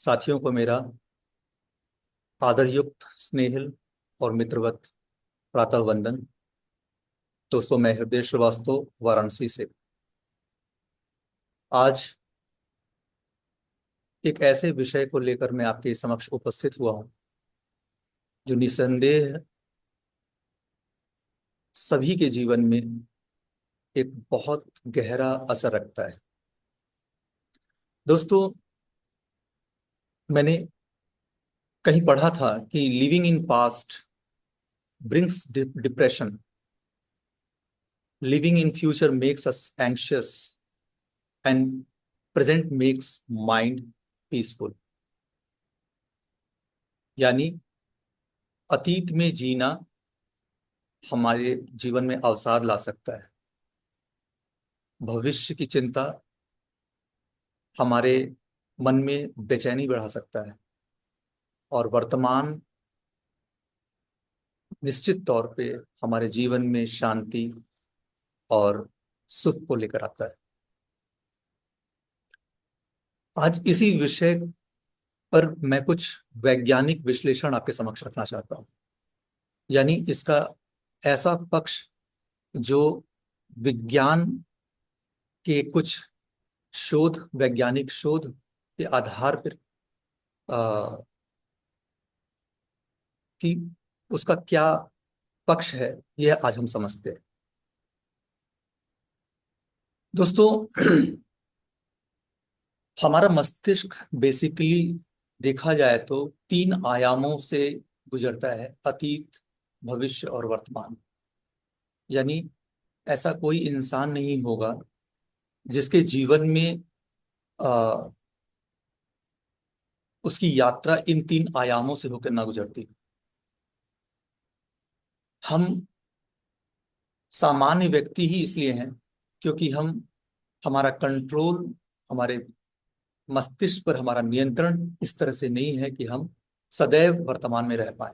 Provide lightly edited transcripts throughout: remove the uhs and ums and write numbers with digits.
साथियों को मेरा आदरयुक्त स्नेहिल और मित्रवत प्रातः वंदन। दोस्तों, मैं हृदय श्रीवास्तव वाराणसी से आज एक ऐसे विषय को लेकर मैं आपके समक्ष उपस्थित हुआ हूं जो निसंदेह सभी के जीवन में एक बहुत गहरा असर रखता है। दोस्तों, मैंने कहीं पढ़ा था कि living in past brings depression, living in future makes us anxious and present makes mind peaceful. यानी अतीत में जीना हमारे जीवन में अवसाद ला सकता है। भविष्य की चिंता हमारे मन में बेचैनी बढ़ा सकता है। और वर्तमान निश्चित तौर पे हमारे जीवन में शांति और सुख को लेकर आता है। आज इसी विषय पर मैं कुछ वैज्ञानिक विश्लेषण आपके समक्ष रखना चाहता हूँ। यानी इसका ऐसा पक्ष जो विज्ञान के कुछ वैज्ञानिक शोध के आधार पर आ, कि उसका क्या पक्ष है, यह आज हम समझते हैं। दोस्तों, हमारा मस्तिष्क बेसिकली देखा जाए तो तीन आयामों से गुजरता है: अतीत, भविष्य और वर्तमान। यानी ऐसा कोई इंसान नहीं होगा जिसके जीवन में आ, उसकी यात्रा इन तीन आयामों से होकर ना गुजरती। हम सामान्य व्यक्ति ही इसलिए हैं क्योंकि हमारा कंट्रोल, हमारे मस्तिष्क पर हमारा नियंत्रण इस तरह से नहीं है कि हम सदैव वर्तमान में रह पाए।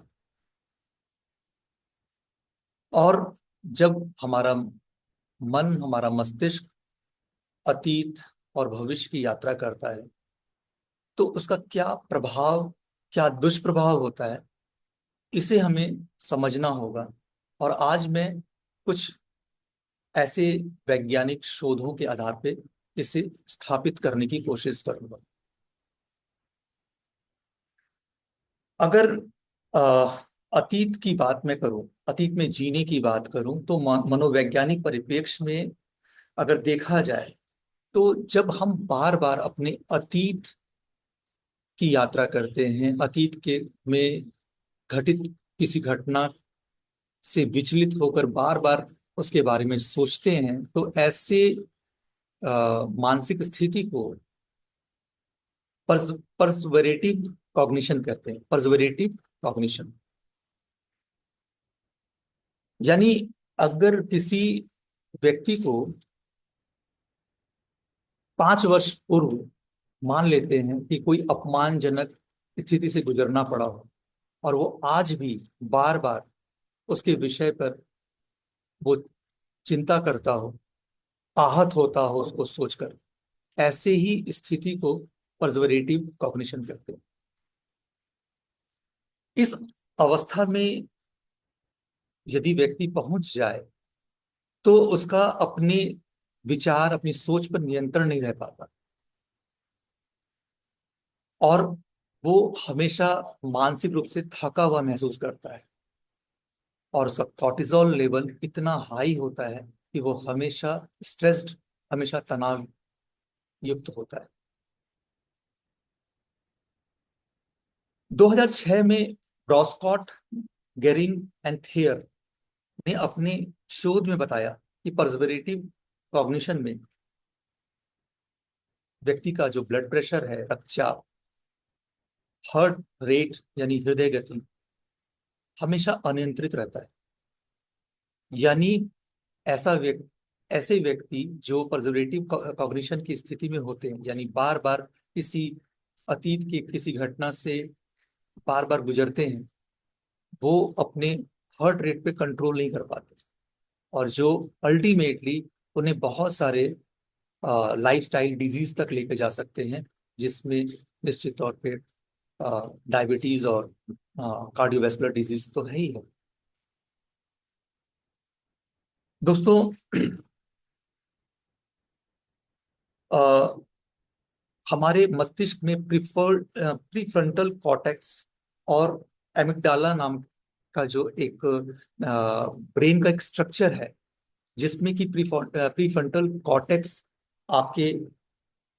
और जब हमारा मन, हमारा मस्तिष्क अतीत और भविष्य की यात्रा करता है तो उसका क्या प्रभाव, क्या दुष्प्रभाव होता है, इसे हमें समझना होगा। और आज मैं कुछ ऐसे वैज्ञानिक शोधों के आधार पे इसे स्थापित करने की कोशिश करूंगा। अगर अ, अतीत की बात मैं करूं, अतीत में जीने की बात करूं, तो मनोवैज्ञानिक परिप्रेक्ष्य में अगर देखा जाए तो जब हम बार बार अपने अतीत की यात्रा करते हैं, अतीत के में घटित किसी घटना से विचलित होकर बार बार उसके बारे में सोचते हैं, तो ऐसे मानसिक स्थिति को पर्सवरेटिव कॉग्निशन कहते हैं। पर्सवरेटिव कॉग्निशन यानी अगर किसी व्यक्ति को 5 वर्ष पूर्व मान लेते हैं कि कोई अपमानजनक स्थिति से गुजरना पड़ा हो और वो आज भी बार बार उसके विषय पर वो चिंता करता हो, आहत होता हो उसको सोचकर, ऐसे ही स्थिति को पर्सवरेटिव कॉग्निशन कहते हैं। इस अवस्था में यदि व्यक्ति पहुंच जाए तो उसका अपने विचार, अपनी सोच पर नियंत्रण नहीं रह पाता और वो हमेशा मानसिक रूप से थका हुआ महसूस करता है और उसका कॉर्टिसोल लेवल इतना हाई होता है कि वो हमेशा स्ट्रेस्ड, हमेशा तनाव युक्त होता है। 2006 में ब्रॉस्कॉट, गेरिंग एंड थियर ने अपने शोध में बताया कि पर्सवरेटिव कॉग्निशन में व्यक्ति का जो ब्लड प्रेशर है, रक्तचाप, हार्ट रेट यानी हृदय गति हमेशा अनियंत्रित रहता है। यानी ऐसे व्यक्ति जो पर्सवरेटिव कॉग्निशन की स्थिति में होते हैं, यानी बार बार किसी अतीत की किसी घटना से बार बार गुजरते हैं, वो अपने हार्ट रेट पे कंट्रोल नहीं कर पाते और जो अल्टीमेटली उन्हें बहुत सारे लाइफस्टाइल डिजीज तक लेके जा सकते हैं, जिसमें निश्चित तौर पे डायबिटीज और कार्डियोवैस्कुलर डिजीज तो है ही है। दोस्तों, अ, हमारे मस्तिष्क में प्रीफ्रंटल कॉर्टेक्स और एमिग्डाला नाम का जो एक ब्रेन का एक स्ट्रक्चर है, जिसमें कि प्रीफ्रंटल कॉर्टेक्स आपके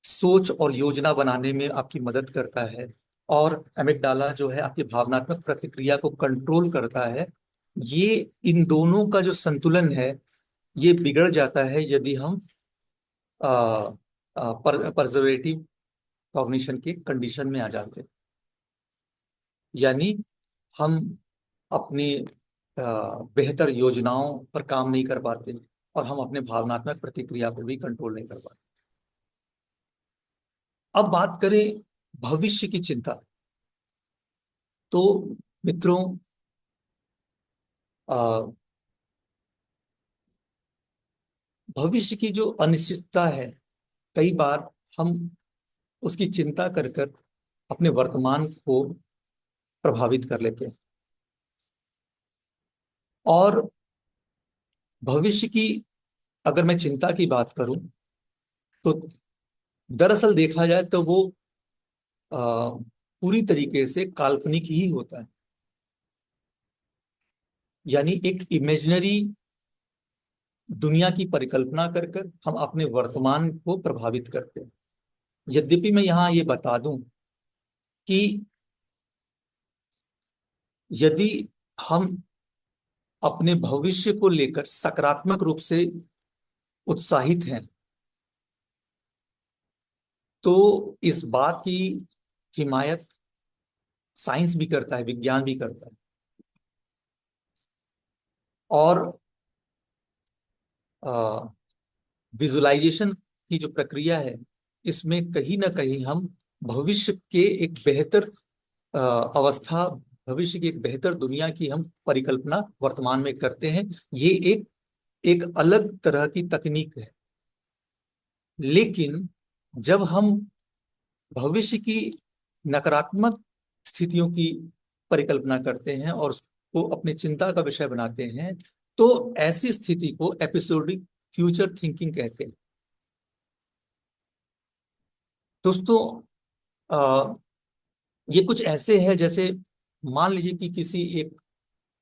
सोच और योजना बनाने में आपकी मदद करता है, और एमिग्डाला जो है आपकी भावनात्मक प्रतिक्रिया को कंट्रोल करता है। ये इन दोनों का जो संतुलन है, ये बिगड़ जाता है यदि हम परजर्वेटिव कॉग्निशन के कंडीशन में आ जाते हैं। यानी हम अपनी बेहतर योजनाओं पर काम नहीं कर पाते, और हम अपने भावनात्मक प्रतिक्रिया पर भी कंट्रोल नहीं कर पाते। अब बात करें भविष्य की चिंता। तो मित्रों, अ, भविष्य की जो अनिश्चितता है, कई बार हम उसकी चिंता कर कर अपने वर्तमान को प्रभावित कर लेते हैं। और भविष्य की अगर मैं चिंता की बात करूं, तो दरअसल देखा जाए तो वो पूरी तरीके से काल्पनिक ही होता है। यानी एक इमेजिनरी दुनिया की परिकल्पना कर कर हम अपने वर्तमान को प्रभावित करते हैं। यद्यपि मैं यहाँ ये बता दूं कि यदि हम अपने भविष्य को लेकर सकारात्मक रूप से उत्साहित हैं, तो इस बात की हिमायत साइंस भी करता है, विज्ञान भी करता है। और विजुलाइजेशन की जो प्रक्रिया है, इसमें कहीं ना कहीं हम भविष्य के एक बेहतर अवस्था, भविष्य की एक बेहतर दुनिया की हम परिकल्पना वर्तमान में करते हैं। ये एक एक अलग तरह की तकनीक है। लेकिन जब हम भविष्य की नकारात्मक स्थितियों की परिकल्पना करते हैं और उसको अपनी चिंता का विषय बनाते हैं, तो ऐसी स्थिति को एपिसोडिक फ्यूचर थिंकिंग कहते हैं। दोस्तों, आ, ये कुछ ऐसे है जैसे मान लीजिए कि किसी एक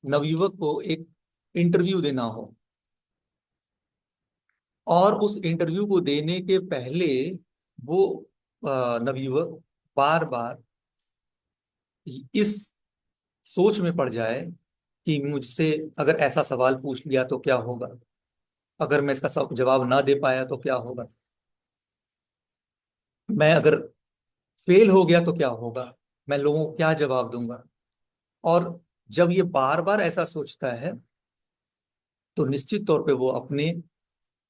नवयुवक को एक इंटरव्यू देना हो, और उस इंटरव्यू को देने के पहले वो नवयुवक बार बार इस सोच में पड़ जाए कि मुझसे अगर ऐसा सवाल पूछ लिया तो क्या होगा, अगर मैं इसका जवाब ना दे पाया तो क्या होगा, मैं अगर फेल हो गया तो क्या होगा, मैं लोगों को क्या जवाब दूंगा। और जब ये बार बार ऐसा सोचता है, तो निश्चित तौर पे वो अपने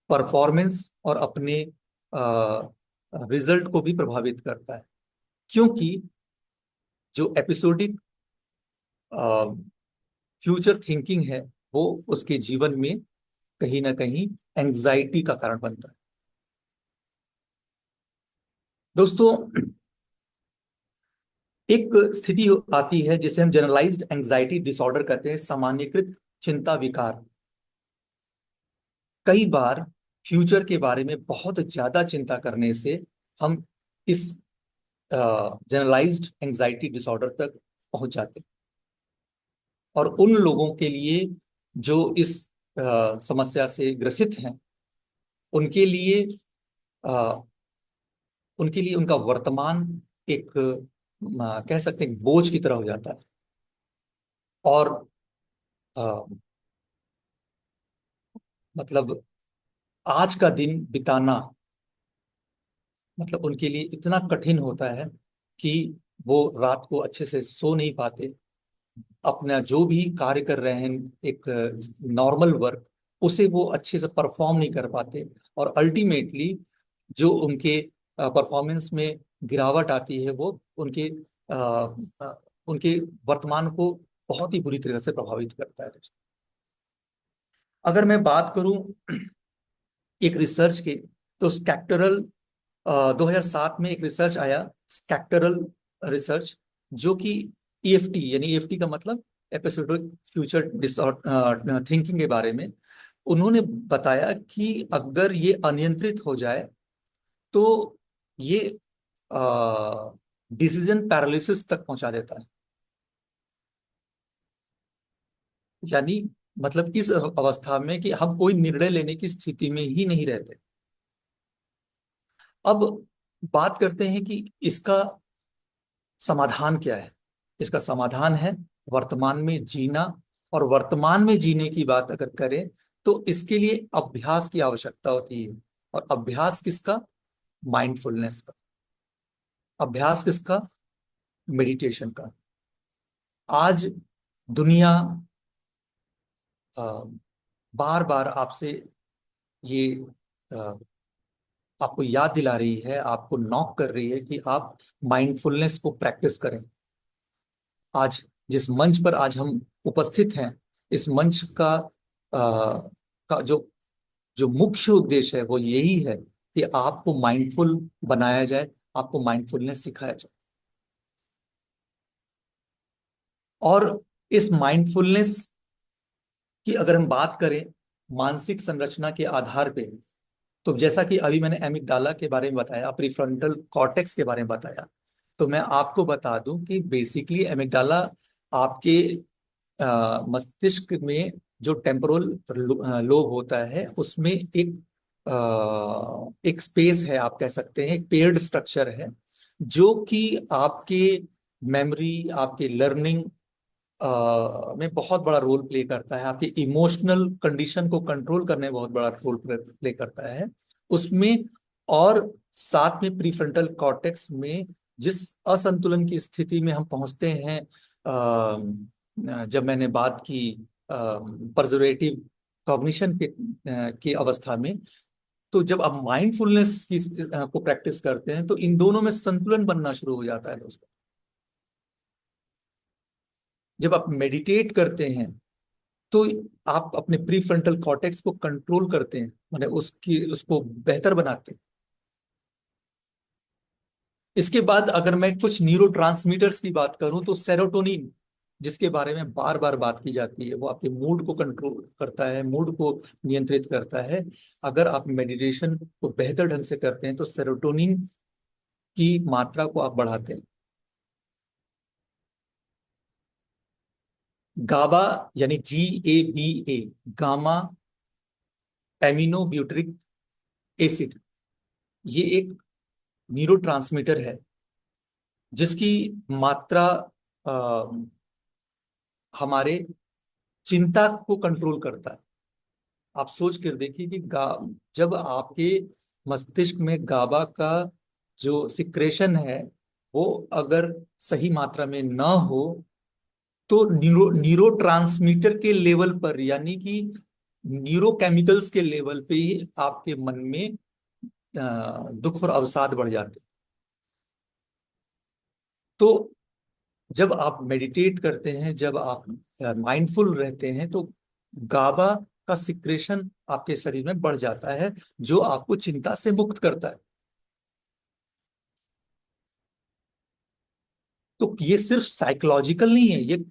परफॉर्मेंस और अपने रिजल्ट को भी प्रभावित करता है। क्योंकि जो एपिसोडिक फ्यूचर थिंकिंग है, वो उसके जीवन में कहीं ना कहीं एंजाइटी का कारण बनता है। दोस्तों, एक स्थिति आती है जिसे हम जनरलाइज्ड एंजाइटी डिसऑर्डर कहते हैं, सामान्यीकृत चिंता विकार। कई बार फ्यूचर के बारे में बहुत ज्यादा चिंता करने से हम इस जनरलाइज्ड एंजाइटी डिसऑर्डर तक पहुंच जाते हैं। और उन लोगों के लिए जो इस समस्या से ग्रसित हैं, उनके लिए अ, उनके लिए उनका वर्तमान एक कह सकते हैं बोझ की तरह हो जाता है। और अ, मतलब आज का दिन बिताना मतलब उनके लिए इतना कठिन होता है कि वो रात को अच्छे से सो नहीं पाते। अपना जो भी कार्य कर रहे हैं, एक नॉर्मल वर्क, उसे वो अच्छे से परफॉर्म नहीं कर पाते। और अल्टीमेटली जो उनके परफॉर्मेंस में गिरावट आती है, वो अ, उनके वर्तमान को बहुत ही बुरी तरह से प्रभावित करता है। अगर मैं बात करूं एक रिसर्च के, तो स्कैक्टरल 2007 में एक रिसर्च आया, स्कैक्टरल रिसर्च, जो कि ईएफटी, यानी ईएफटी का मतलब एपिसोडिक फ्यूचर डिसऑर्डर थिंकिंग के बारे में। उन्होंने बताया कि अगर ये अनियंत्रित हो जाए तो ये डिसीजन पैरालिसिस तक पहुंचा देता है। यानी मतलब इस अवस्था में कि हम कोई निर्णय लेने की स्थिति में ही नहीं रहते। अब बात करते हैं कि इसका समाधान क्या है। इसका समाधान है वर्तमान में जीना। और वर्तमान में जीने की बात अगर करें तो इसके लिए अभ्यास की आवश्यकता होती है। और अभ्यास किसका? माइंडफुलनेस का। अभ्यास किसका? मेडिटेशन का। आज दुनिया बार बार आपसे ये अ, आपको याद दिला रही है, आपको नॉक कर रही है कि आप माइंडफुलनेस को प्रैक्टिस करें। आज जिस मंच पर आज हम उपस्थित हैं, इस मंच का जो जो मुख्य उद्देश्य है वो यही है कि आपको माइंडफुल बनाया जाए, आपको माइंडफुलनेस सिखाया जाए। और इस माइंडफुलनेस की अगर हम बात करें मानसिक संरचना के आधार पे, तो जैसा कि अभी मैंने एमिगडाला के बारे में बताया, प्रीफ्रंटल कॉर्टेक्स के बारे में बताया, तो मैं आपको बता दूं कि बेसिकली एमिगडाला आपके मस्तिष्क में जो टेम्पोरल लोब होता है उसमें एक स्पेस है, आप कह सकते हैं एक पेयर्ड स्ट्रक्चर है, जो कि आपके मेमोरी, आपके लर्निंग में बहुत बड़ा रोल प्ले करता है, आपके इमोशनल कंडीशन को कंट्रोल करने में बहुत बड़ा रोल प्ले करता है उसमें। और साथ में प्रीफ्रंटल कॉर्टेक्स में जिस असंतुलन की स्थिति में हम पहुंचते हैं, जब मैंने बात की परजर्वेटिव कॉग्निशन की अवस्था में, तो जब आप माइंडफुलनेस की को प्रैक्टिस करते हैं तो इन दोनों में संतुलन बनना शुरू हो जाता है दोस्तों। जब आप मेडिटेट करते हैं तो आप अपने प्री फ्रंटल कॉर्टेक्स को कंट्रोल करते हैं, माने उसको बेहतर बनाते हैं। इसके बाद अगर मैं कुछ न्यूरोट्रांसमीटर्स की बात करूं तो सेरोटोनिन, जिसके बारे में बार बार बात की जाती है, वो आपके मूड को कंट्रोल करता है, मूड को नियंत्रित करता है। अगर आप मेडिटेशन को बेहतर ढंग से करते हैं तो सेरोटोनिन की मात्रा को आप बढ़ाते हैं। गाबा, यानी GABA, gamma amino butyric acid, ये एक न्यूरोट्रांसमीटर है जिसकी मात्रा अ, हमारे चिंता को कंट्रोल करता है। आप सोच कर देखिए कि जब आपके मस्तिष्क में गाबा का जो सिक्रेशन है वो अगर सही मात्रा में ना हो तो न्यूरो ट्रांसमीटर के लेवल पर, यानी कि न्यूरोकेमिकल्स के लेवल पे ही आपके मन में दुख और अवसाद बढ़ जाते हैं। तो जब आप मेडिटेट करते हैं, जब आप माइंडफुल रहते हैं तो गाबा का सिक्रेशन आपके शरीर में बढ़ जाता है, जो आपको चिंता से मुक्त करता है। तो ये सिर्फ साइकोलॉजिकल नहीं है, ये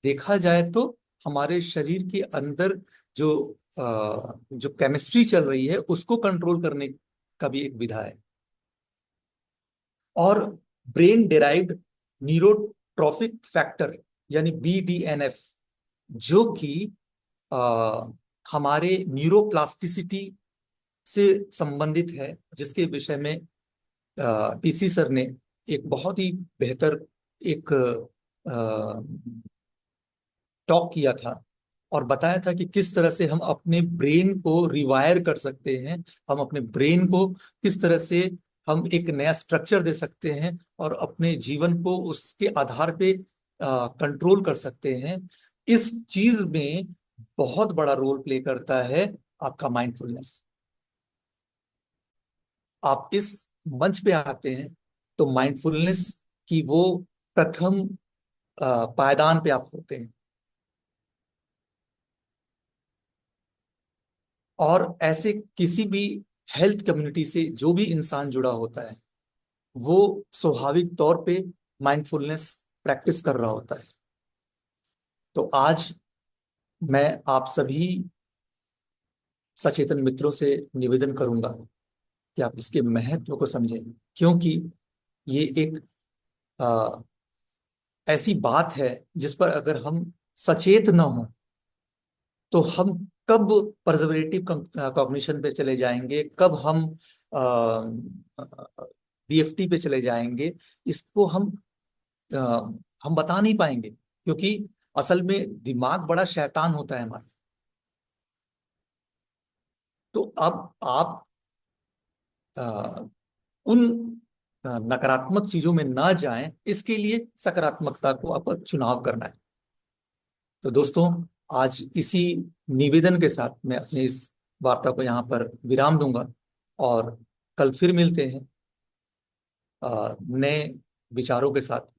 देखा जाए तो हमारे शरीर के अंदर जो जो केमिस्ट्री चल रही है उसको कंट्रोल करने का भी एक विधा है। और ब्रेन डिराइव्ड न्यूरोट्रॉफिक फैक्टर, यानी BDNF, जो कि अ, हमारे न्यूरोप्लास्टिसिटी से संबंधित है, जिसके विषय में PC सर ने एक बहुत ही बेहतर एक टॉक किया था और बताया था कि किस तरह से हम अपने ब्रेन को रिवायर कर सकते हैं, हम अपने ब्रेन को किस तरह से हम एक नया स्ट्रक्चर दे सकते हैं और अपने जीवन को उसके आधार पे कंट्रोल कर सकते हैं। इस चीज में बहुत बड़ा रोल प्ले करता है आपका माइंडफुलनेस। आप इस मंच पे आते हैं तो माइंडफुलनेस की वो प्रथम पायदान पे आप होते हैं। और ऐसे किसी भी हेल्थ कम्युनिटी से जो भी इंसान जुड़ा होता है वो स्वाभाविक तौर पे माइंडफुलनेस प्रैक्टिस कर रहा होता है। तो आज मैं आप सभी सचेतन मित्रों से निवेदन करूंगा कि आप इसके महत्व को समझें, क्योंकि ये एक आ, ऐसी बात है जिस पर अगर हम सचेत न हो तो हम कब पर्जर्वेटिव कॉग्निशन पे चले जाएंगे, कब हम डीएफटी पे चले जाएंगे, इसको अ, हम बता नहीं पाएंगे, क्योंकि असल में दिमाग बड़ा शैतान होता है हमारा। तो अब आप अ, उन नकारात्मक चीजों में ना जाएं, इसके लिए सकारात्मकता को आपको चुनाव करना है। तो दोस्तों, आज इसी निवेदन के साथ मैं अपनी इस वार्ता को यहाँ पर विराम दूंगा, और कल फिर मिलते हैं नए विचारों के साथ।